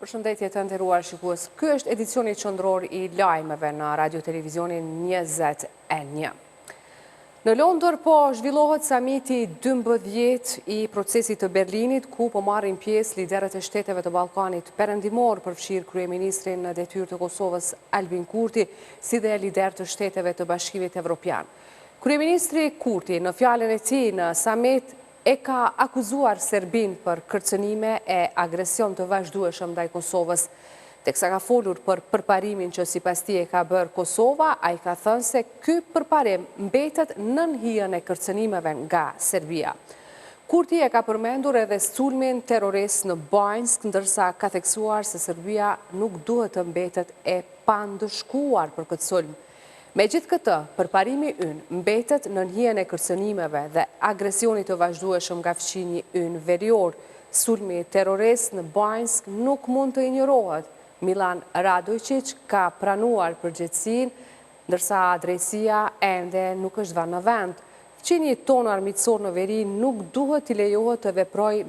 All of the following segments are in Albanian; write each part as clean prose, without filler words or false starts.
Përshëndetje të nderuar shikues. Ky është edicioni qendror I lajmeve në Radio Televizionin 21. Në Londër po zhvillohet samiti 12 I procesit të Berlinit, ku po marrin pjesë liderët e shteteve të Ballkanit Perëndimor, përfshir kryeministrin në detyrë të Kosovës Albin Kurti, si dhe lider të shteteve të Bashkimit Evropian. Kryeministri Kurti në fjalën e tij në samit e ka akuzuar Serbin për kërcënime e agresion të vazhdueshëm ndaj Kosovës. Teksa ka folur për përparimin që sipas tij e ka bërë Kosova, ai ka thënë se ky përparim mbetet nën hijen e kërcënimeve nga Serbia. Kurti e ka përmendur edhe sulmin terrorist në Banjsk, ndërsa ka theksuar se Serbia nuk duhet të mbetet e pandëshkuar për këtë sulm. Me gjithë këtë, përparimi ynë mbetet në hijen e kërcënimeve dhe agresionit të vazhdueshëm nga fqinji ynë verior. Sulmi terrorist në Banjsk nuk mund të injorohet. Milan Radojčić ka pranuar përgjegjësinë, ndërsa drejtësia ende nuk është vënë në vend. Fqinji tonë armiqësor në veri nuk duhet t'i lejohet të veprojë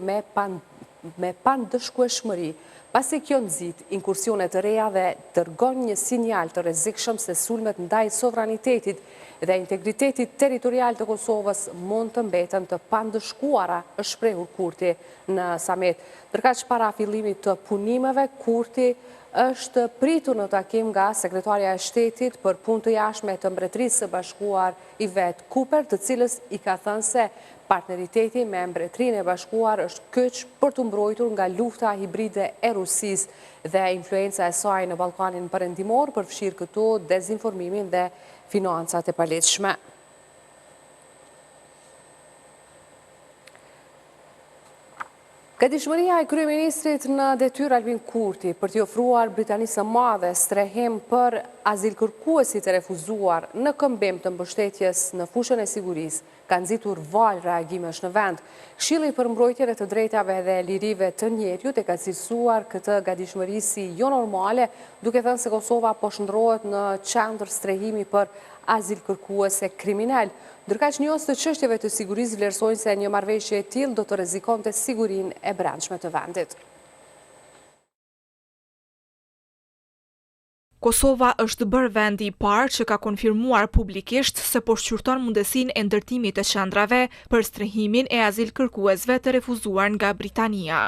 me pandëshkueshmëri, pasi kjo nxit inkursione të reja dhe dërgon një sinjal të rrezikshëm se sulmet ndaj sovranitetit dhe integritetit territorial të Kosovës mund të mbeten të pandëshkuara, është shprehur Kurti në samit. Ndërkaq para fillimit të punimeve, Kurti është pritur në takim nga sekretarja e shtetit për punë të jashtme të Mbretërisë së Bashkuar Yvette Cooper, të cilës I ka thënë se partneriteti me Mbretërinë e Bashkuar është kyç për të mbrojtur nga lufta hibride e Rusisë dhe influenca e saj në Ballkanin Perëndimor, përfshir këtu dezinformimin dhe financat e paleqshme. Gatishmëria e kryeministrit në detyrë Albin Kurti për t'i ofruar Britanisë së Madhe strehim për azilkërkuesit e refuzuar në këmbim të mbështetjes në fushën e sigurisë ka nxitur valë reagimesh në vend. Këshilli për mbrojtjen e të drejtave dhe lirive të njeriut e ka cilësuar këtë gatishmëri si jo normale, duke thënë se Kosova po shndrohet në qendër strehimi për azilkërkuese kriminal. Ndërkaq njohës të çështjeve të sigurisë vlerësojnë se një marrëveshje e tillë do të rrezikonte sigurinë e brendshme të vendit. Kosova është bërë vendi I parë që ka konfirmuar publikisht se po shqyrton mundësinë e ndërtimit të qendrave për strehimin e azilkërkuesve të refuzuar nga Britania.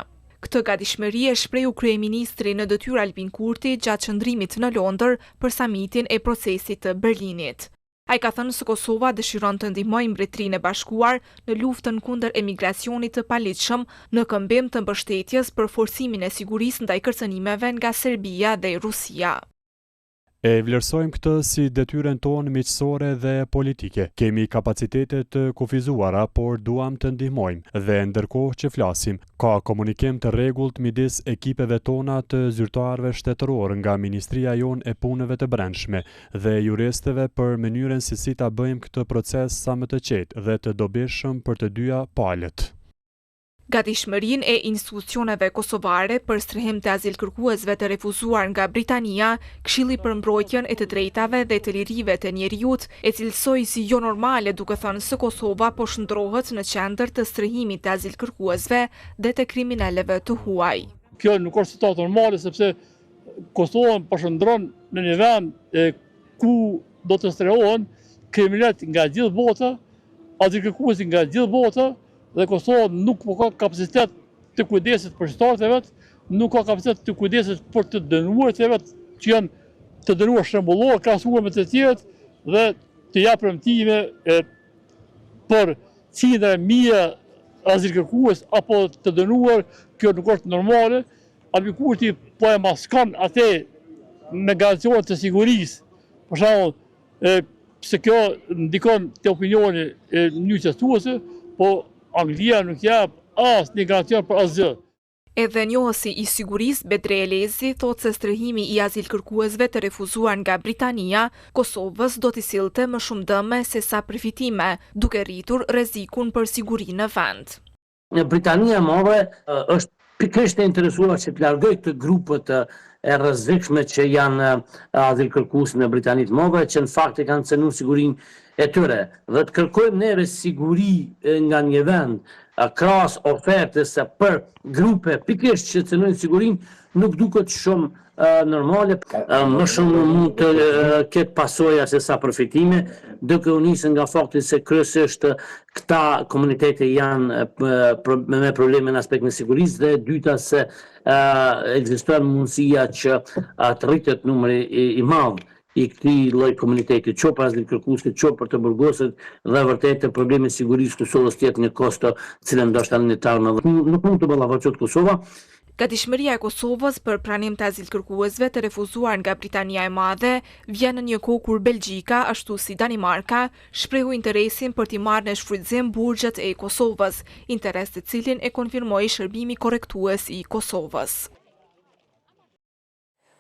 Këtë gatishmëri e shprehu kryeministri në detyrë Albin Kurti gjatë qëndrimit në Londër për samitin e procesit të Berlinit. Ai ka thënë se Kosova dëshiron të ndihmojë Mbretërinë e Bashkuar në luftën kundër emigracionit të paligjshëm në këmbim të mbështetjes për forcimin e sigurisë ndaj kërcënimeve nga Serbia dhe Rusia. E vlerësojmë këtë si detyrën tonë miqësore dhe politike. Kemi kapacitete të kufizuara, por duam të ndihmojmë dhe ndërkohë që flasim, ka komunikim të rregullt midis ekipeve tona të zyrtarëve shtetëror nga Ministria jonë e Punëve të Brendshme dhe juristëve për mënyrën se si ta bëjmë këtë proces sa më të qetë dhe të dobishëm për të dyja palët. Gatishmërinë e institucioneve kosovare për strehim të azilkërkuesve të refuzuar nga Britania, Këshilli për mbrojtjen e të drejtave dhe të lirive të njeriut e cilësoi si jo normale, duke thënë se Kosova po shndrohet në qendër të strehimit të azilkërkuesve dhe të kriminalëve të huaj. Kjo nuk është situatë normale sepse Kosova po shndron në një vend ku do të strehohen kriminalet nga gjithë bota, azilkërkuesit nga gjithë bota, dhe Kosova nuk po ka kapacitet të kujdeset për shqiptarët e vet, nuk ka kapacitet të kujdeset për të dënuarit e vet, që janë të dënuar shembullor krahasuar me të tjerët dhe të jap premtime për qindra mijë azilkërkues apo të dënuar. Kjo nuk është normale. Albin Kurti po e maskon atë me garancione të sigurisë. Për shembull, se kjo ndikon te opinioni e njëjtësuese, po Anglia nuk jap asnjë garancion për asgjë. Edhe njohësi I sigurisë Bedre Elezi thotë se strehimi I azilkërkuesve të refuzuar nga Britania Kosovës do t'i sillte më shumë dëme se sa përfitime, duke rritur rrezikun për sigurinë në vend. Britania e Madhe është pikërisht e interesuar që të largojë këtë grupet e rrezikshme që janë azilkërkues në Britaninë të Madhe, që në fakt e kanë cënuar sigurinë e tyre dhe të kërkojmë neve siguri nga një vend krahas ofertës për grupe pikërisht që cënojnë sigurinë, nuk duket shumë normale. Më shumë mund të ketë pasoja se sa përfitime, duke u nisur nga fakti se kryesisht këta komunitete janë me probleme në aspektin e sigurisë, dhe dyta se ekziston mundësia që të rritet numri i madh i këtij lloj komuniteti, që për azilkërkuesit, që për të burgosit, dhe vërtet problemi i sigurisë Kosovës tjetë një kosto cilën ndoshta nuk mund të ballafaqohet Kosova. Gatishmëria e Kosovës për pranim të azilkërkuesve të refuzuar nga Britania e Madhe vjen në një kohë kur Belgjika, ashtu si Danimarka, shprehu interesin për t'i marrë në shfrytëzim burgjet e Kosovës, interes të cilin e konfirmoi Shërbimi Korrektues i Kosovës.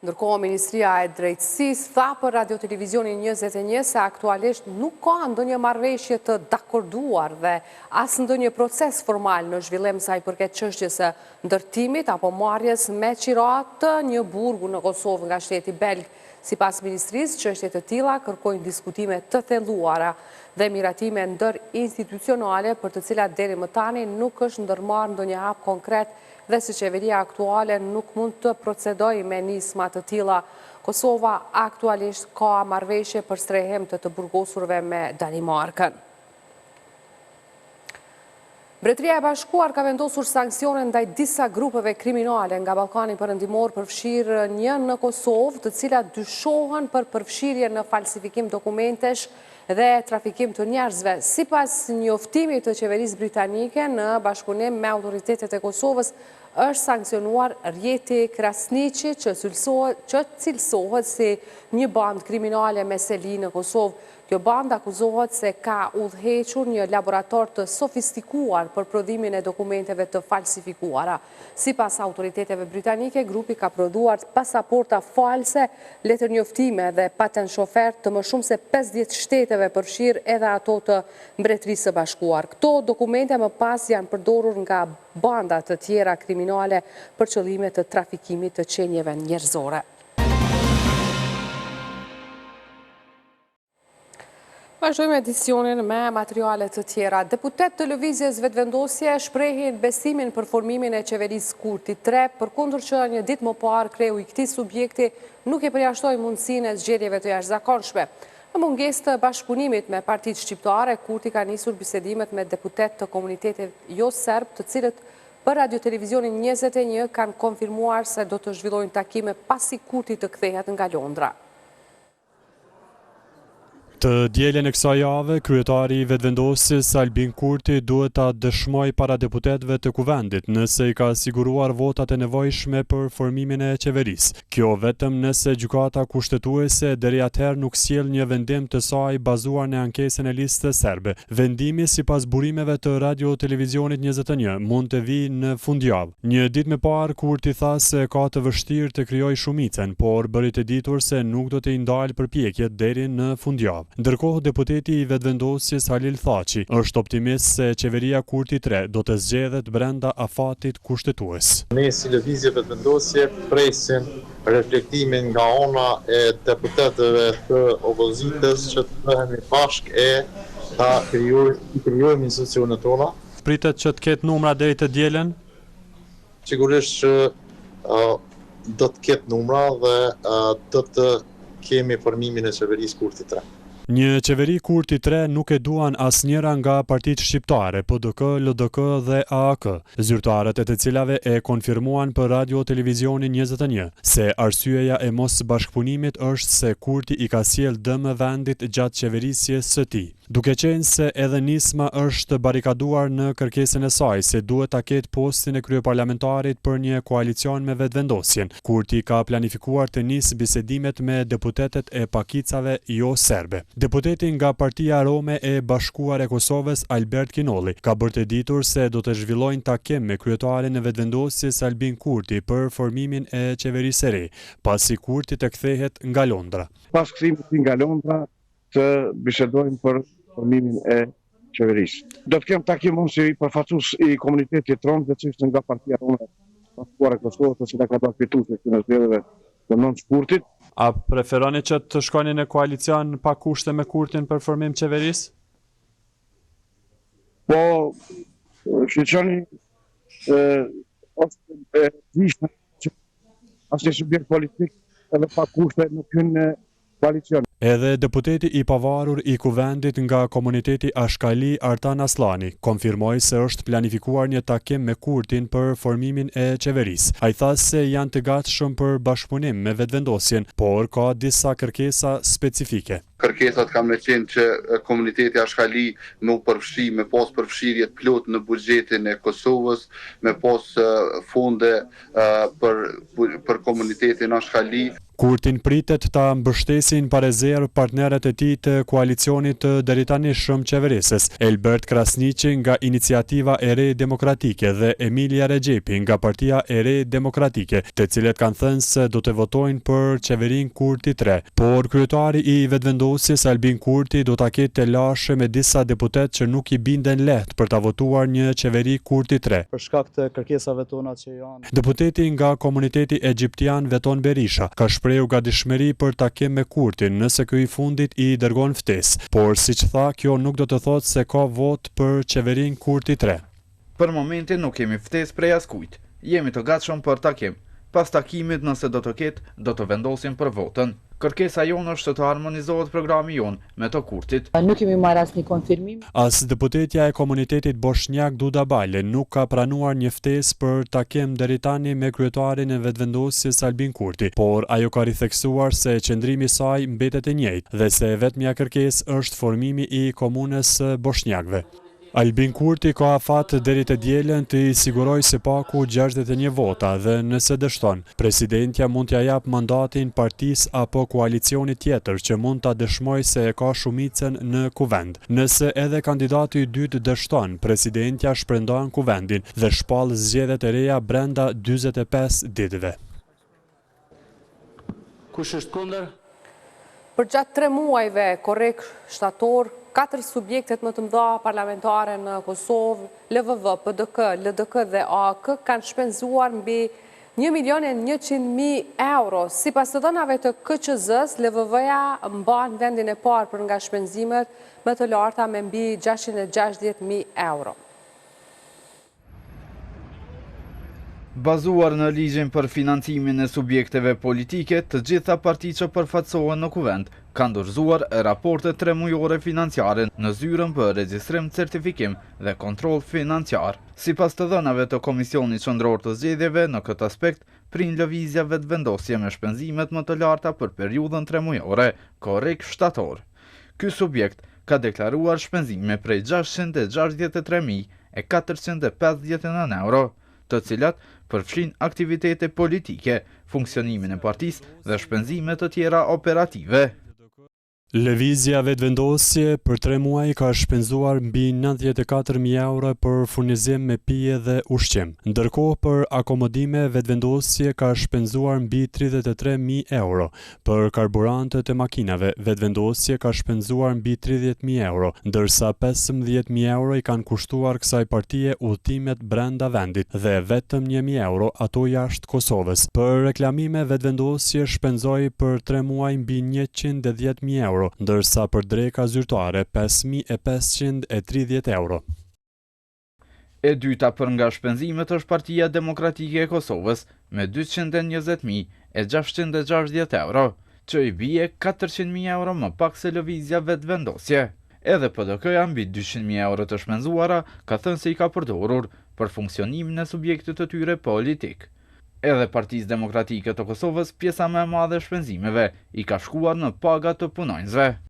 Ndërkohë, Ministria e Drejtësisë tha për Radio Televizionin 21 se aktualisht nuk ka ndonjë marrëveshje të dakorduar dhe as ndonjë proces formal në zhvillim sa i përket çështjes së ndërtimit apo marrjes me qirat të një burgu në Kosovë nga shteti belg. Sipas ministrisë, çështje të tilla kërkojnë diskutime të thelluara dhe miratime ndërinstitucionale për të cilat deri më tani nuk është ndërmarrë ndonjë hap konkret dhe se qeveria aktuale nuk mund të procedoj me nisma të tilla. Kosova aktualisht ka marrëveshje për strehim të burgosurve me Danimarkën. Mbretëria e Bashkuar ka vendosur sanksione ndaj disa grupeve kriminale nga Ballkani Perëndimor, përfshirë një në Kosovë, të cilat dyshohen për përfshirje në falsifikim dokumentesh dhe trafikim të njerëzve. Sipas njoftimit të qeverisë britanike, në bashkëpunim me autoritetet e Kosovës, është sankcionuar Rjeti Krasniqi, që cilësohet si një bandë kriminale me seli në Kosovë. Kjo bandë akuzohet se ka udhëhequr një laborator të sofistikuar për prodhimin e dokumenteve të falsifikuara. Sipas autoriteteve britanike, grupi ka prodhuar pasaporta false, letër njoftime dhe patent shofer të më shumë se 50 shteteve, përfshirë edhe ato të Mbretërisë së Bashkuar. Këto dokumente më pas janë përdorur nga banda të tjera kriminale për qëllime të trafikimit të qenieve njerëzore. Vazhdojmë edicionin me materiale të tjera. Deputet të lëvizjes vetëvendosje shprehin besimin për formimin e qeverisë Kurti 3, përkundër që një ditë më parë kreu i këtij subjekti nuk e përjashtoi mundësinë e zgjedhjeve të jashtëzakonshme. Në mungesë të bashkëpunimit me partitë shqiptare, Kurti ka nisur bisedimet me deputet të komunitetit jo serb, të cilët për Radio Televizionin 21 kanë konfirmuar se do të zhvillojnë takime pasi Kurti të kthehet nga Londra. Të dielën e kësaj jave, kryetari i vetëvendosjes Albin Kurti duhet ta dëshmojë para deputetëve të kuvendit nëse i ka siguruar votat e nevojshme për formimin e qeverisë. Kjo vetëm nëse gjykata kushtetuese deri atëherë nuk sjell një vendim të saj bazuar në ankesën e listës serbe. Vendimi sipas burimeve të Radio Televizionit 21 mund të vijë në fundjavë. Një ditë më parë Kurti tha se ka të vështirë të krijojë shumicën, por bëri të ditur se nuk do të i ndalë përpjekjet deri në fundjavë. Ndërkohë, deputeti i vetëvendosjes Halil Thaçi është optimist se qeveria Kurti 3 do të zgjedhet brenda afatit kushtetues. Ne si lëvizje vetëvendosje presim reflektimin nga ana e deputetëve të opozitës që të bëhemi bashkë e ta krijojmë institucionet tona. Pritet që të ketë numra deri të dielën? Sigurisht që do të ketë numra dhe do të kemi formimin e qeverisë Kurti 3. Një qeveri Kurti 3 nuk e duan asnjëra nga partitë shqiptare, PDK, LDK dhe AAK, zyrtarët e të cilave e konfirmuan për Radio Televizionin 21 se arsyeja e mos bashkëpunimit është se Kurti i ka sjell dëm vendit gjatë qeverisjes së tij. Duke qenë se edhe nisma është barikaduar në kërkesën e saj se duhet ta ketë postin e kryeparlamentarit për një koalicion me vetëvendosjen, Kurti ka planifikuar të nisë bisedimet me deputetet e pakicave jo serbe. Deputeti nga Partia Rome e Bashkuar e Kosovës, Albert Kinolli, ka bërë të ditur se do të zhvillojnë takim me kryetarin e vetëvendosjes Albin Kurti për formimin e qeverisë së re, pasi Kurti të kthehet nga Londra. Pas kthimit nga Londra të bisedojmë për formimin e qeverisë. Do të kem takim unë si përfaqësues i komunitetit rom, veçanërisht nga Partia Rome e Bashkuar e Kosovës, që ka bërë fitues në zgjedhjeve të 9 shkurtit. A preferoni që të shkoni në koalicion pa kushte me Kurtin për formim qeverisë? Po, shqeqoni, është vishme që asë një subjekt politik edhe pa kushte nuk hynë në koalicion. Edhe deputeti i pavarur i kuvendit nga komuniteti Ashkali, Artan Aslani, konfirmoi se është planifikuar një takim me Kurtin për formimin e qeverisë. Ai tha se janë të gatshëm për bashkëpunim me vetëvendosjen, por ka disa kërkesa specifike. Kërkesat kam qenë që komuniteti Ashkali me u përfshi, me pas përfshirje të plot në buxhetin e Kosovës, me pas fonde për komunitetin Ashkali. Kurtin pritet ta mbështesin pa rezervë partnerët e tij të koalicionit të deritanishëm qeverisës, Elbert Krasniqi nga Iniciativa e Re Demokratike dhe Emilia Regjepi nga Partia e Re Demokratike, të cilët kanë thënë se do të votojnë për qeverinë Kurti 3. Por kryetari i vetëvendosjes Albin Kurti do ta ketë të lashë me disa deputet që nuk i binden lehtë për ta votuar një qeveri Kurti 3. Për shkak të kërkesave tona që janë. Deputeti nga komuniteti egjiptian Veton Berisha ka shprehu gatishmëri për takim me Kurtin nëse ky i fundit i dërgon ftesë, por siç tha, kjo nuk do të thotë se ka vot për qeverinë Kurti 3. Për momentin nuk kemi ftesë prej askujt. Jemi të gatshëm për takim. Pas takimit, nëse do të ketë, do të vendosim për votën. Kërkesa jonë është të harmonizohet programi jonë me të Kurtit. Nuk kemi marrë asnjë konfirmim. As deputetja e komunitetit Boshnjak Duda Bale nuk ka pranuar një ftesë për takim deri tani me kryetarin e vetëvendosjes Albin Kurti, por ajo ka ritheksuar se qëndrimi i saj mbetet e njëjtë dhe se vetmja kërkesë është formimi i komunës së Boshnjakëve. Albin Kurti ka afat deri të dielën të i sigurojë së paku 61 vota dhe nëse dështon, presidentja mund t'ja jap mandatin partisë apo koalicionit tjetër që mund ta dëshmojë se e ka shumicën në kuvend. Nëse edhe kandidati i dytë dështon, presidentja shpërndan kuvendin dhe shpall zgjedhjet e reja brenda 45 ditëve. Kush është kundër? Për gjatë 3 muajve korrekt shtator, 4 subjektet më të mëdha parlamentare në Kosovë, LVV, PDK, LDK dhe AK, kanë shpenzuar mbi 1.100.000 euro. Sipas të dhënave të KQZ-s, LVV-ja mban vendin e parë për nga shpenzimet më të larta me mbi 660.000 euro. Bazuar në ligjin për financimin e subjekteve politike, të gjitha partitë që përfaqësohen në kuvend kanë dorëzuar raporte 3 mujore financiare në zyrën për regjistrim, certifikim dhe kontroll financiar. Sipas të dhënave të Komisionit Qendror të Zgjedhjeve, në këtë aspekt prin lëvizja vetëvendosje me shpenzimet më të larta për periudhën 3 mujore, korrekt shtator. Ky subjekt ka deklaruar shpenzime prej 663.459 euro, të cilat përfshin aktivitete politike, funksionimin e partisë dhe shpenzime të tjera operative. Lëvizja vetëvendosje për 3 muaj ka shpenzuar mbi 94.000 euro për furnizim me pije dhe ushqim. Ndërkohë për akomodime vetëvendosje ka shpenzuar mbi 33.000 euro. Për karburantët e makinave, vetëvendosje ka shpenzuar mbi 30.000 euro, ndërsa 15.000 euro i kanë kushtuar kësaj partie udhëtimet brenda vendit dhe vetëm 1.000 euro ato jashtë Kosovës. Për reklamime vetëvendosje shpenzoi për 3 muaj mbi 110.000 euro, ndërsa për dreka zyrtare 5.530 euro. E dyta për nga shpenzimet është Partia Demokratike e Kosovës me 221.660 euro, që i bie 400.000 euro më pak se lëvizja vetëvendosje. Edhe PDK-ja mbi 200.000 euro të shpenzuara ka thënë se i ka përdorur për funksionimin e subjektit të tyre politik. Edhe Partisë Demokratike të Kosovës pjesa më e madhe e shpenzimeve i ka shkuar në pagat të punonjësve.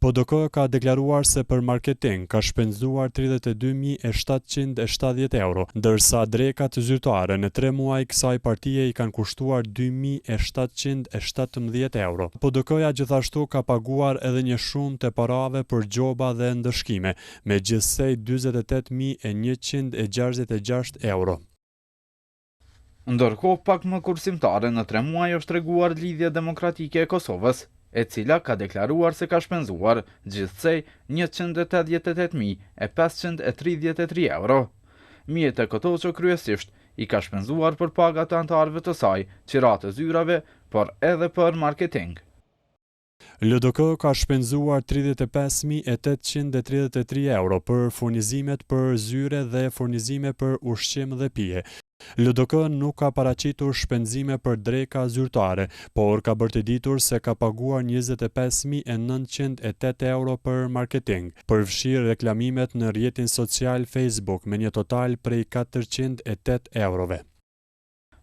PDK ka deklaruar se për marketing ka shpenzuar 32.770 euro, ndërsa drekat zyrtare në 3 muaj kësaj partie i kanë kushtuar 2.717 euro. PDK-ja gjithashtu ka paguar edhe një shumë të parave për gjoba dhe ndëshkime, me gjithsej 28.166 euro. Ndërkohë, pak më kursimtare në 3 muaj është treguar Lidhja Demokratike e Kosovës, e cila ka deklaruar se ka shpenzuar gjithsej 188.533 euro. Mjet e këto që kryesisht i ka shpenzuar për pagat të anëtarëve të saj, qiratë të zyrave, por edhe për marketing. LDK ka shpenzuar 35.833 euro për furnizimet për zyre dhe furnizime për ushqim dhe pije. LDK nuk ka paraqitur shpenzime për dreka zyrtare, por ka bërë të ditur se ka paguar 25.908 euro për marketing, përfshirë reklamimet në rrjetin social Facebook me një total prej 408 eurove.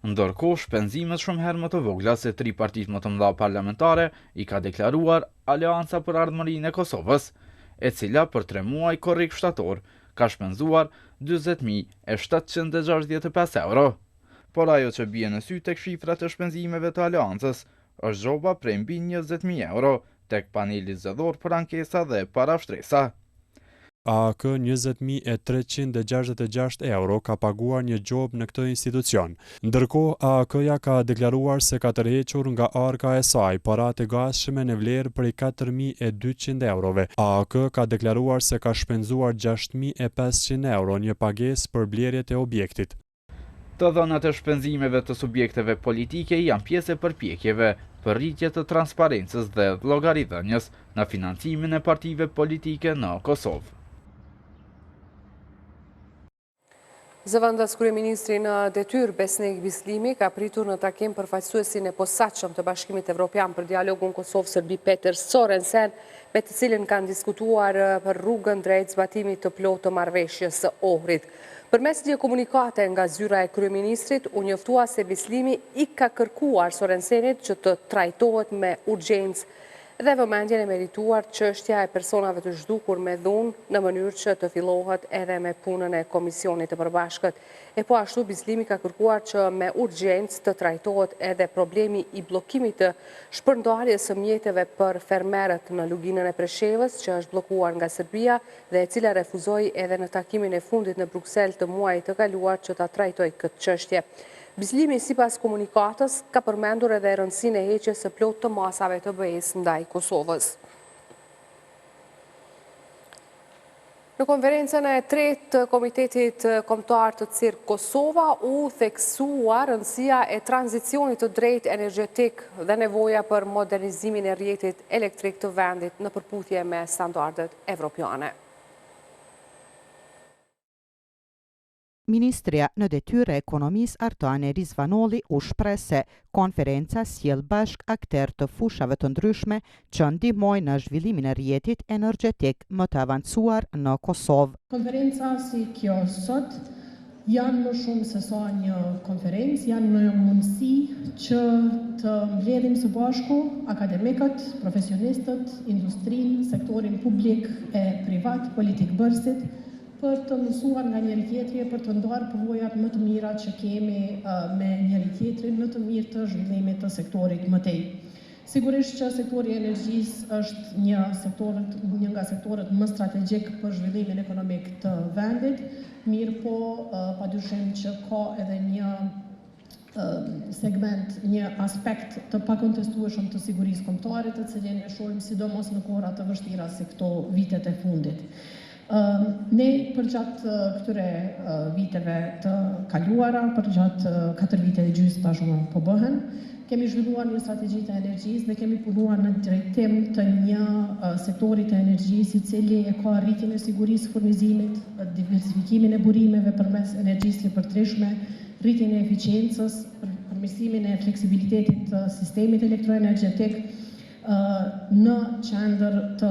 Ndërkohë, shpenzimet shumë herë më të vogla se 3 partitë më të mëdha parlamentare i ka deklaruar Aleanca për Ardhmërinë e Kosovës, e cila për 3 muaj korrik fshtator ka shpenzuar 20.765 euro. Por ajo që bie në sy tek shifrat e shpenzimeve të Aleancës është gjoba prej mbi 20.000 euro tek paneli zgjedhor për ankesa dhe parashtresa. AAK 20.366 euro ka paguar një gjobë në këtë institucion. Ndërkohë, AAK-ja ka deklaruar se ka tërhequr nga arka e saj paratë e gatshme në vlerë prej 4.200 eurove. AAK ka deklaruar se ka shpenzuar 6.500 euro një pagesë për blerjet e objektit. Të dhënat e shpenzimeve të subjekteve politike janë pjesë e përpjekjeve për rritje të transparencës dhe llogaridhënies në financimin e partive politike në Kosovë. Zëvendës kryeministri në detyrë Besnik Bislimi ka pritur në takim përfaqësuesin e posaçëm të Bashkimit Evropian për dialogun Kosovë-Serbi Peter Sorensen, me të cilin kanë diskutuar për rrugën drejt zbatimit të plotë të marrëveshjes së Ohrit. Përmes një komunikate nga zyra e kryeministrit, u njoftua se Bislimi i ka kërkuar Sorensenit që të trajtohet me urgjencë dhe vëmendjen e merituar çështja e personave të zhdukur me dhunë në mënyrë që të fillohet edhe me punën e komisionit të përbashkët. E po ashtu Bislimi ka kërkuar që me urgjencë të trajtohet edhe problemi i bllokimit të shpërndarjes së mjeteve për fermerët në luginën e Preshevës, që është bllokuar nga Serbia dhe e cila refuzoi edhe në takimin e fundit në Bruksel të muajit të kaluar që ta trajtojë këtë çështje. Bislimi, sipas komunikatës, ka përmendur edhe rëndësinë e heqjes së plotë të masave të BE-s ndaj Kosovës. Në konferencën e tretë të Komitetit Kombëtar të CIRK Kosova u theksua rëndësia e tranzicionit të drejtë energjetik dhe nevoja për modernizimin e rrjetit elektrik të vendit në përputhje me standardet evropiane. Ministria në detyrë e ekonomisë Artane Rizvanolli u shpreh se konferenca sjell bashk aktorë të fushave të ndryshme që ndihmojnë në zhvillimin e rrjetit energjetik më të avancuar në Kosovë. Konferenca si kjo sot janë më shumë se sa një konferencë, janë një mundësi që të mbledhim së bashku akademikët, profesionistët, industrinë, sektorin publik e privat, politik bërësit, për të mësuar nga njëri tjetri, për të ndarë përvojat më të mira që kemi me njëri tjetrin në të mirë të zhvillimit të sektorit më tej. Sigurisht që sektori i energjisë është një nga sektorët më strategjik për zhvillimin ekonomik të vendit, mirë po padyshim që ka edhe një segment, një aspekt të pakontestueshëm të sigurisë kombëtare, të cilin e shohim sidomos në kohra të vështira si këto vitet e fundit. Ne përgjatë këtyre viteve të kaluara, përgjatë 4 vite e gjysmë tashmë po bëhen, kemi zhvilluar një strategji të energjisë dhe kemi punuar në drejtim të një sektori të energjisë i cili e ka rritjen e sigurisë furnizimit, diversifikimin e burimeve përmes energjisë lëpërtrishme, rritjen e eficiencës, përmirësimin e fleksibilitetit të sistemit elektroenergjetik në qendër të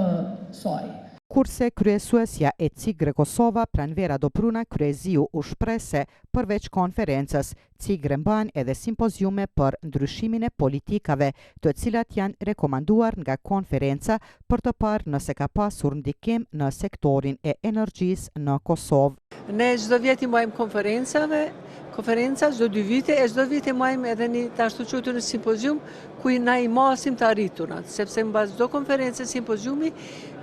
saj. Kurse kryesuesja e CIGRE Kosova, Pranvera Dobruna Kryeziu, u shpreh se përveç konferencës, CIGRE mban edhe simpoziume për ndryshimin e politikave, të cilat janë rekomanduar nga konferenca për të parë nëse ka pasur ndikim në sektorin e energjisë në Kosovë. Ne çdo vit i mbajmë konferenca çdo 2 vite, e çdo vit i mbajmë edhe një të ashtu quajtur në simpozium ku na i masim të arriturat, sepse mbas çdo konferencë simpoziumi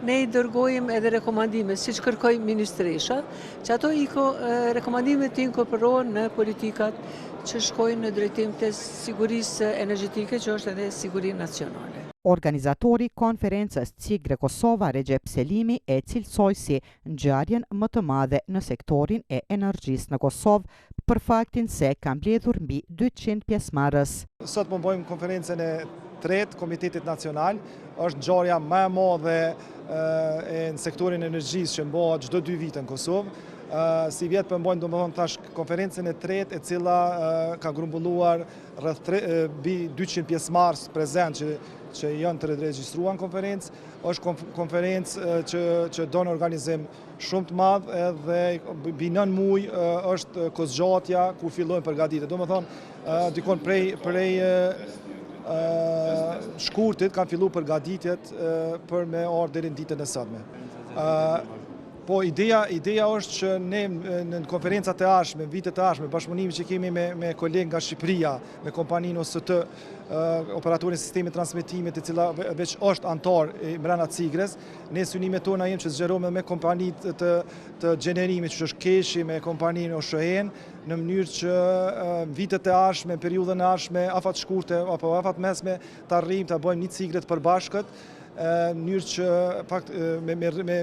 ne i dërgojmë edhe rekomandime, siç kërkoi ministresha, që ato rekomandimet të inkorporohen në politikat që shkojnë në drejtim të sigurisë energjetike, që është edhe siguri nacionale. Organizatori konferencës CIGRE Kosova, Recep Selimi, e cilësoi si ngjarjen më të madhe në sektorin e energjisë në Kosovë, për faktin se ka mbledhur mbi 200 pjesëmarrës. Sot po bëjmë konferencën e tretë Komitetit Nacional, është ngjarja më e madhe në sektorin e energjisë që bëhet çdo 2 vite në Kosovë. Si vjetë përmbojnë domethënë tash konferencën e tretë e cila ka grumbulluar rreth 200 pjesëmarrës prezent që janë të regjistruar në konferencë. Është konferencë që do në organizim shumë të madh edhe mbi 9 muaj është kozgjatja ku fillojnë përgatitjet. Domethënë dikon prej shkurtit kanë filluar përgatitjet për me ardhur deri në ditën e sotme. Po ideja është që ne në konferencat e ardhshme, në vitet e ardhshme, bashkëpunimi që kemi me kolegë nga Shqipëria, me kompaninë OST, operatorin sistemi transmetimit, e cila veç është antar brenda Cigres, ne synimet tona janë që zgjerohemi me kompanitë të gjenerimit, që është Keshi, me kompaninë OSHE-n, në mënyrë që vitet e ardhshme, periudhën e ardhshme, afat shkurte apo afat mesme, të arrijmë të bëjmë një Cigret përbashkët, në mënyrë që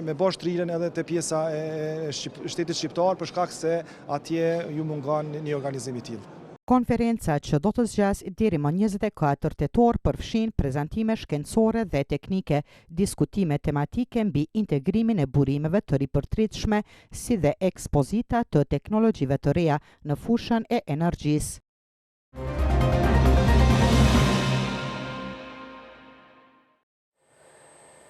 me bosh trirën edhe të pjesa e shtetit shqiptar për shkak se atje ju mungon një organizim i tillë. Konferenca që do të zgjasë deri më 24 tetor përfshin prezantime shkencore dhe teknike, diskutime tematike mbi integrimin e burimeve të ripërtritshme, si dhe ekspozita të teknologjive të reja në fushën e energjisë.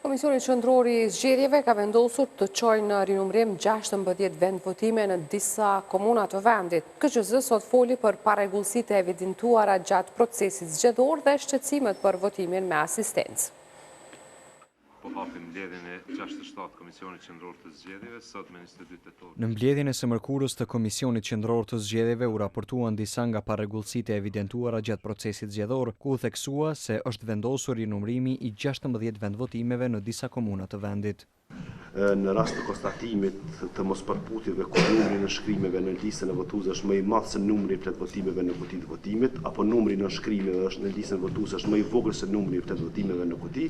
Komisioni Qendror i Zgjedhjeve ka vendosur të çojë në rinumërim 16 vendvotime në disa komuna të vendit. KQZ sot foli për parregullsitë e evidentuara gjatë procesit zgjedhor dhe shqetësimet për votimin me asistencë. Po hapim mbledhjen e 67 Komisionit Qendror të Zgjedhjeve sot me 22 tetor. Në mbledhjen e së mërkurës të Komisionit Qendror të Zgjedhjeve u raportuan disa nga parregullsitë e evidentuara gjatë procesit zgjedhor, ku u theksua se është vendosur rinumërimi i 16 vendvotimeve në disa komuna të vendit. Në rast të konstatimit të mospërputjeve ku numri në shkrimeve në listën e votuesve është më i madh se numri i votimeve në kutitë të votimit, apo numri në shkrimeve është në listën e votuesve është më i vogël se numri i votimeve në kuti,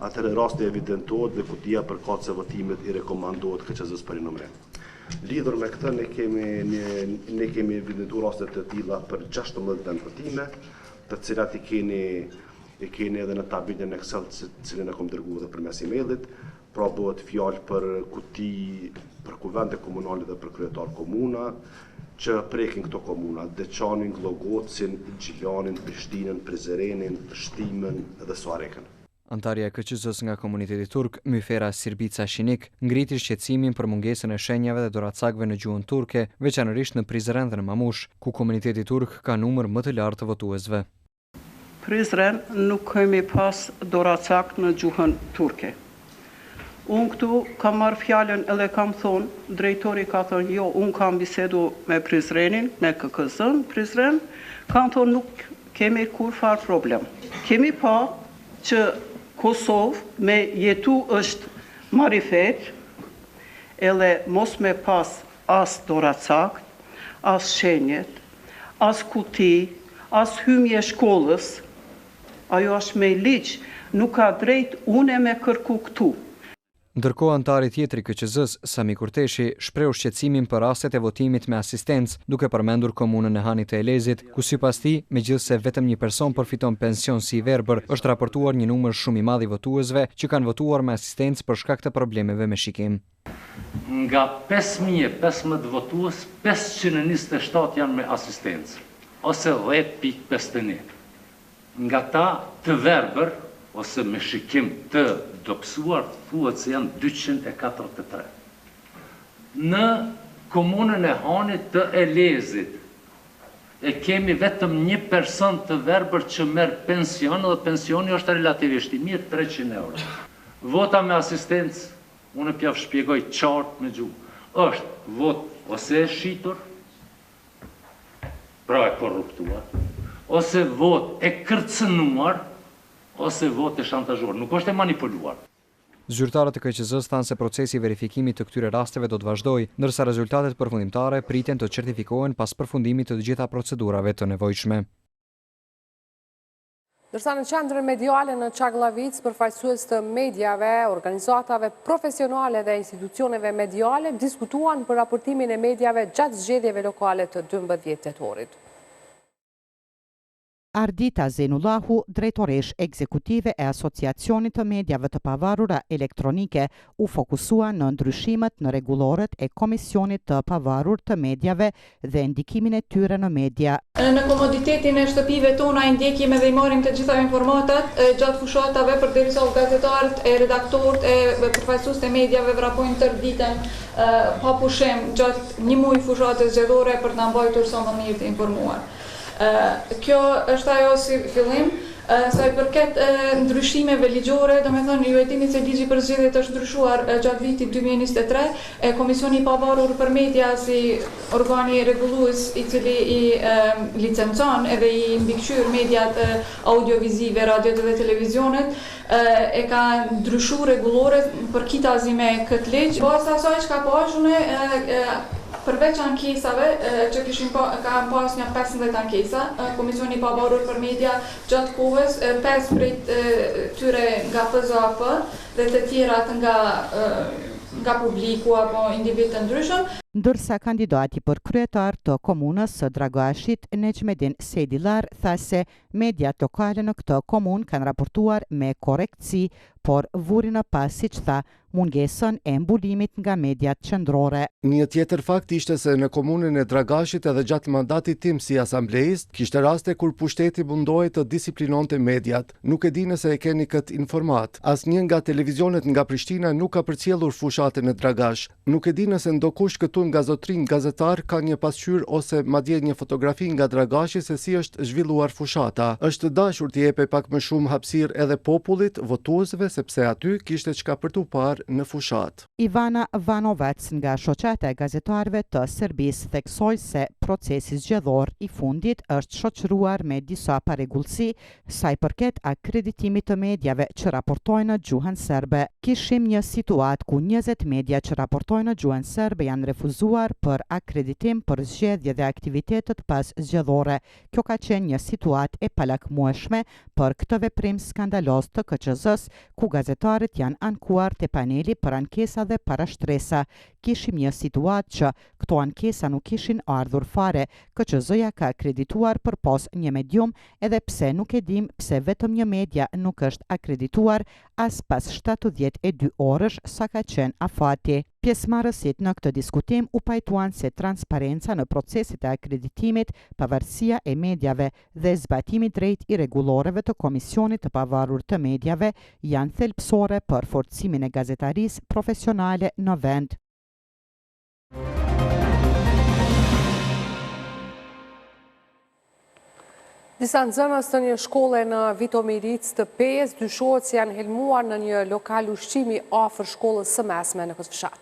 atëherë rasti evidentohet dhe kutia për kocë votimit i rekomandohet KQZ-s për rinumërim. Lidhur me këtë ne kemi evidentuar raste të tilla për 16 vendvotime, të cilat i keni edhe në tabelën Excel cilën e kam dërguar përmes emailit. Pra bëhet fjalë për kuti për kuvende komunale dhe për kryetar komuna që prekin këto komuna: Deçanin, Llogocin, Gjilanin, Prishtinën, Prizrenin, Shtimen dhe Suarekën. Antarja e KQZ-s nga komuniteti turk, Myfera Sirbica Shinik, ngriti shqetësimin për mungesën e shenjave dhe doracakëve në gjuhën turke, veçanërisht në Prizren dhe në Mamush, ku komuniteti turk ka numër më të lartë të votuesve. Prizren nuk kemi pas doracak në gjuhën turke. Unë këtu kam marrë fjallën edhe kam thonë, drejtori ka thonë, jo, unë kam bisedu me Prizrenin, me KQZ-n, Prizren, kam thonë nuk kemi kur farë problem. Kemi pa që Kosovë me jetu është marifet, edhe mos me pas as doracak, as shenjet, as kuti, as hymje shkollës, ajo është me ligj, nuk ka drejt une me kërku këtu. Ndërkohë antari tjetri KQZ-s, Sami Kurteshi, shpreu shqetësimin për rastet e votimit me asistencë, duke përmendur komunën e Hanit të Elezit, ku sipas tij, megjithëse vetëm një person përfiton pension si i verbër, është raportuar një numër shumë i madh i votuesve që kanë votuar me asistencë për shkak të problemeve me shikim. Nga 5015 votues, 527 janë me asistencë, ose 10.51. Nga ta të verbër, ose me shikim të dobësuar, thuhet se janë 243. Në komunën e Hanit të Elezit, e kemi vetëm një person të verbër që merr pension, dhe pensioni është relativisht i mirë, 300 euro. Vota me asistencë, unë pjaf shpjegoj qartë me gjuhë, është vot ose e shitur, pra e korruptuar, ose vot e kërcënuar, ose vot e shantazhuar, nuk është e manipuluar. Zyrtarët e KQZ-s thanë se procesi i verifikimit të këtyre rasteve do të vazhdojë, ndërsa rezultatet përfundimtare priten të certifikohen pas përfundimit të gjitha procedurave të nevojshme. Dërsa në qendrën mediale në Çaklavic, përfaqësues të mediave, organizatave profesionale dhe institucioneve mediale diskutuan për raportimin e mediave gjatë zgjedhjeve lokale të 12 tetorit. Ardita Zenullahu, drejtoresh ekzekutive e Asociacionit të Mediave të Pavarura Elektronike, u fokusua në ndryshimet në rregulloret e Komisionit të Pavarur të Mediave dhe ndikimin e tyre në media. Në komoditetin e shtëpive tona i ndjekim edhe i marrim të gjitha informatat gjatë fushatave, përderisa gazetarët e redaktorët e përfaqësues të mediave vrapojnë tërë ditën pa pushim gjatë një muaji fushate zgjedhore për të na mbajtur sa më mirë të informuar. Kjo është ajo si fillim, sa i përket ndryshimeve ligjore, domethënë ju e dini se ligji për zgjedhjet është ndryshuar gjatë vitit 2023, Komisioni i Pavarur për Media si organi rregullues i cili i licencon edhe i mbikëqyr mediat audiovizive, radiot dhe televizionet, e ka ndryshuar rregulloret për kitazi me këtë ligj. Posa asaj çka po është përveç ankesave që ka pas një 15 ankesa, Komisioni i Pavarur për Media gjatë kohës, 5 prej tyre nga PZAP dhe të tjerat nga publiku apo individ të ndryshëm. Ndërsa kandidati për kryetar të komunës së Dragashit, Nexmedin Sedilar, tha se mediat lokale në këtë komunë kanë raportuar me korrektësi, por vurin në pas, siç tha, mungesën e mbulimit nga mediat qendrore. Një tjetër fakt ishte se në komunën e Dragashit edhe gjatë mandatit tim si asambleist, kishte raste kur pushteti mundohej të disiplinonte mediat. Nuk e di nëse e keni këtë informat. Asnjë nga televizionet nga Prishtina nuk ka përcjellur fushatën në Dragash. Nuk e di nëse ndokush këtu nga zotrin gazetar ka një pasqyrë ose madje një fotografi nga Dragashi se si është zhvilluar fushata. Është dashur të jepej pak më shumë hapësirë edhe popullit, votuesve, sepse aty kishte çka për tu parë në fushat. Ivana Vanovac nga shoqata e gazetarëve të Serbisë theksoi se procesi zgjedhor i fundit është shoqëruar me disa parregullsi sa i përket akreditimit të mediave që raportojnë në gjuhën serbe. Kishim një situatë ku 20 media që raportojnë në gjuhën serbe janë refuzuar për akreditim për zgjedhje dhe aktivitetet pas zgjedhore. Kjo ka qenë një situatë e palakmueshme për këtë veprim skandalos të KQZ-s, ku gazetarët janë ankuar te paneli për ankesa dhe parashtresa. Kishim një situatë që këto ankesa nuk kishin ardhur fare. KQZ-ja ka akredituar për pos një medium, edhe pse nuk e dim pse vetëm një media nuk është akredituar as pas 72 orësh sa ka qenë afati. Pjesëmarrësit në këtë diskutim u pajtuan se transparenca në proceset e akreditimit, pavarësia e mediave dhe zbatimi drejt i rregulloreve të Komisionit të Pavarur të Mediave janë thelbësore për forcimin e gazetarisë profesionale në vend. Disa nxënës të një shkolle në Vitomiric të Pejës dyshohet se janë helmuar në një lokal ushqimi afër shkollës së mesme në këtë fshat.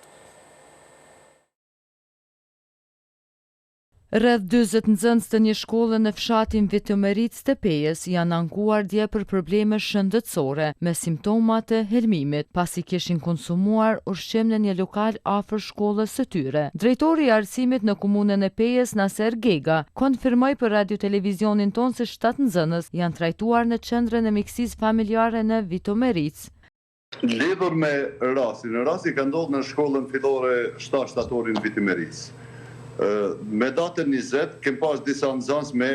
Rreth 40 nxënës të një shkolle në fshatin Vitomiric të Pejës janë ankuar dje për probleme shëndetësore me simptoma të helmimit, pasi kishin konsumuar ushqim në një lokal afër shkollës së tyre. Drejtori i arsimit në komunën e Pejës, Naser Gega, konfirmoi për radio televizionin ton se 7 nxënës janë trajtuar në qendrën e miksisë familjare në Vitomiric. Lidhur me rasti ka ndodhur në shkollën fillore 7 shtatorin Vitomiric. Me datën 20, kem pas disa nxënës me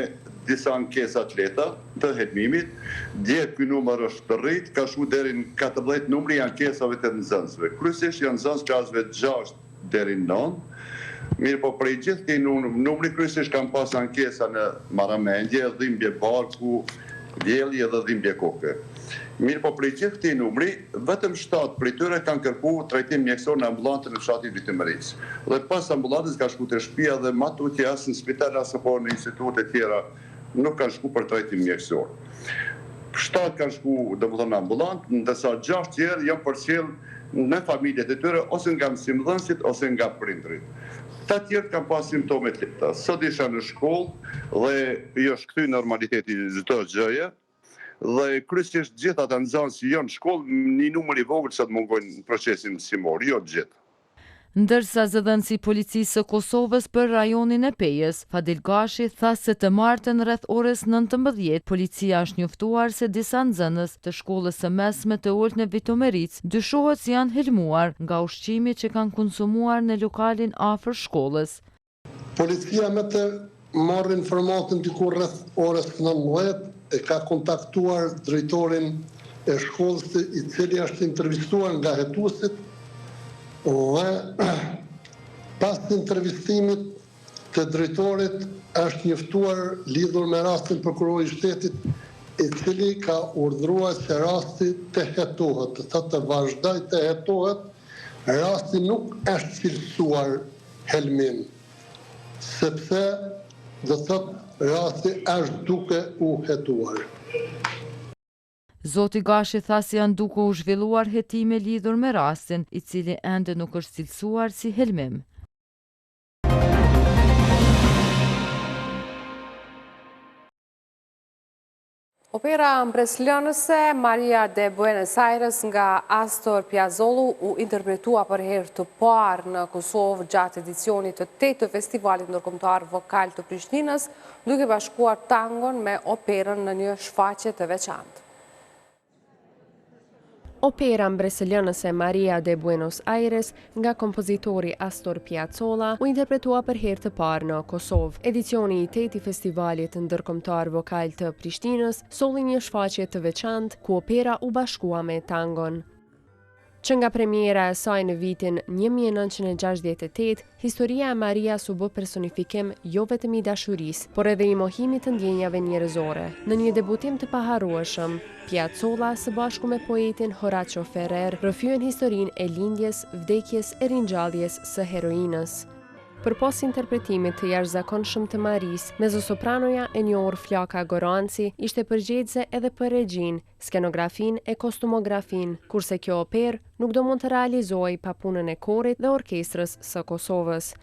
disa ankesa të lehta të helmimit. Dje ky numër është rrit, ka shku deri në 14 numri i ankesave të nxënësve. Kryesisht janë nxënës klasave 6 deri në 9. Mirë po prej gjithë këtij numri kryesisht kanë pas ankesa në marramendje, dhimbje barku, vjellje dhe dhimbje koke. Mirë po prej gjithë këtij numri, vetëm 7 prej tyre kanë kërkuar trajtim mjekësor në ambulancën e fshatit Vitomiric. Dhe pas ambulancës ka shku te shtëpia dhe matutje as në spital as apo në institute të tjera nuk kanë shku për trajtim mjekësor. 7 kanë shku domethënë në ambulantë, ndërsa 6 tjerë janë përcjell në familjet e tyre ose nga mësimdhënësit ose nga prindrit. Ta tjerë kanë pas simptome të lehta. Sot isha në shkollë dhe jo është kthy normaliteti çdo gjëje. Dhe kryesisht gjithë ata nxënës që janë në shkollë, një numër i vogël sa të mungojnë në procesin mësimor, jo gjithë. Ndërsa zëdhënësi i policisë së Kosovës për rajonin e Pejës, Fadil Gashi tha se të martën rreth orës 19, policia është njoftuar se disa nxënës të shkollës së mesme të Oltën e Vitomeric dyshohet se janë helmuar nga ushqimi që kanë konsumuar në lokalin afër shkollës. Policia me të marrë informatën diku rreth orës 19 e ka kontaktuar drejtorin e shkollës i cili është intervistuar nga hetuesit dhe pas të intervistimit të drejtorit është njoftuar lidhur me rastin prokurori i shtetit i cili ka urdhëruar se rasti të hetohet, të vazhdoj të hetohet, rasti nuk është cilësuar helmin, sepse do thotë rasti është duke u hetuar. Zoti Gashi tha se janë duke u zhvilluar hetime lidhur me rastin, i cili ende nuk është cilësuar si helmim. Opera mbreslënëse Maria de Buenos Aires nga Astor Piazzolla u interpretua për herë të parë në Kosovë gjatë edicionit të 8 të festivalit ndërkombëtar vokal të Prishtinës, duke bashkuar tangon me operën në një shfaqje të veçantë. Opera mbreslënëse Maria de Buenos Aires nga kompozitori Astor Piazzolla u interpretua për herë të parë në Kosovë. Edicioni i 8 i festivalit ndërkombëtar vokal të Prishtinës solli një shfaqje të veçantë ku opera u bashkua me tangon. Që nga premiera e saj në vitin 1968, historia e Marias u bë personifikim jo vetëm i dashurisë, por edhe i mohimit të ndjenjave njerëzore. Në një debutim të paharrueshëm, Piazzolla së bashku me poetin Horacio Ferrer rrëfyen historinë e lindjes, vdekjes e ringjalljes së heroinës. Përpos interpretimit të jashtëzakonshëm të Maris, mezzosopranoja e njohur Flaka Goranci ishte përgjegjëse edhe për regjin, skenografin e kostumografin, kurse kjo operë nuk do mund të realizohej pa punën e korit dhe orkestrës së Kosovës.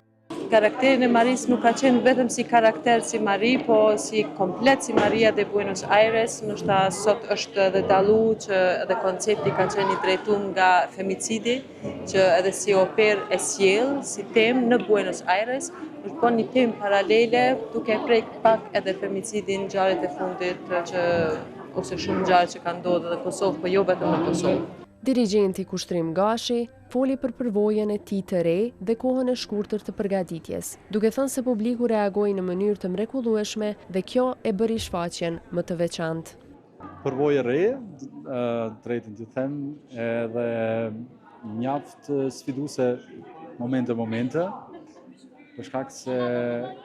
Karakterin e Maris nuk ka qenë vetëm si karakter si Mari, po si komplet si Maria de Buenos Aires, nështë sot është edhe dalu që edhe koncepti ka qenë i drejtum nga femicidi, që edhe si operë e sjell, si temë në Buenos Aires, është po një temë paralele, duke prek pak edhe femicidin ngjarjet e fundit, ose shumë ngjarje që kanë ndodhur në Kosovë, po jo vetëm në Kosovë. Dirigjenti Kushtrim Gashi foli për përvojën e tij të re dhe kohën e shkurtër të përgatitjes, duke thënë se publiku reagoi në mënyrë të mrekullueshme dhe kjo e bëri shfaqjen më të veçantë. Përvojë e re, drejtën të them, edhe mjaft sfiduese momente, për shkak se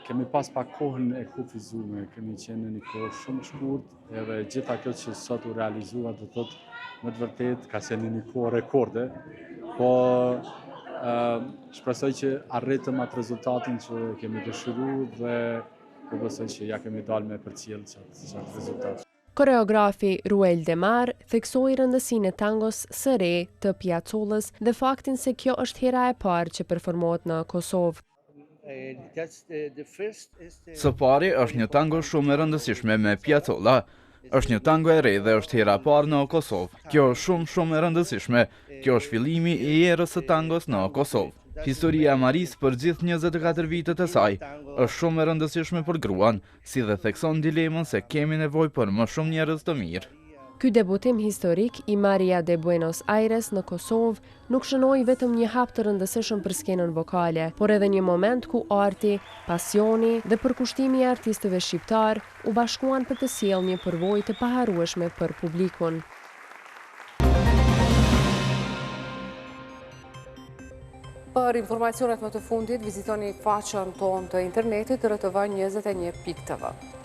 kemi pas pak kohën e kufizuar, kemi qenë në një kohë shumë shkurt edhe gjitha kjo që sot u realizua do thotë në të vërtet ka qenë një kohë rekorde, po shpresoj që arritëm atë rezultatin që kemi dëshiruar dhe po besoj që ja kemi dalë me përcjell çfarë rezultat. Koreografi Ruel Demar theksoi rëndësinë e tangos së re të Piazzollës dhe faktin se kjo është hera e parë që performohet në Kosovë. Së pari është një tango shumë e rëndësishme me Piazzolla. Është një tango e re dhe është hera e parë në Kosovë. Kjo është shumë e rëndësishme. Kjo është fillimi i erës së tangos në Kosovë. Historia e Maris për gjithë 24 vitet e saj është shumë e rëndësishme për gruan, si dhe thekson dilemën se kemi nevojë për më shumë njerëz të mirë. Ky debutim historik i Maria de Buenos Aires në Kosovë nuk shënoi vetëm një hap të rëndësishëm për skenën vokale, por edhe një moment ku arti, pasioni dhe përkushtimi i artistëve shqiptar u bashkuan për të sjellë një përvojë të paharrueshme për publikun. Për informacionet më të fundit, vizitoni faqen tonë të internetit rtv21.tv.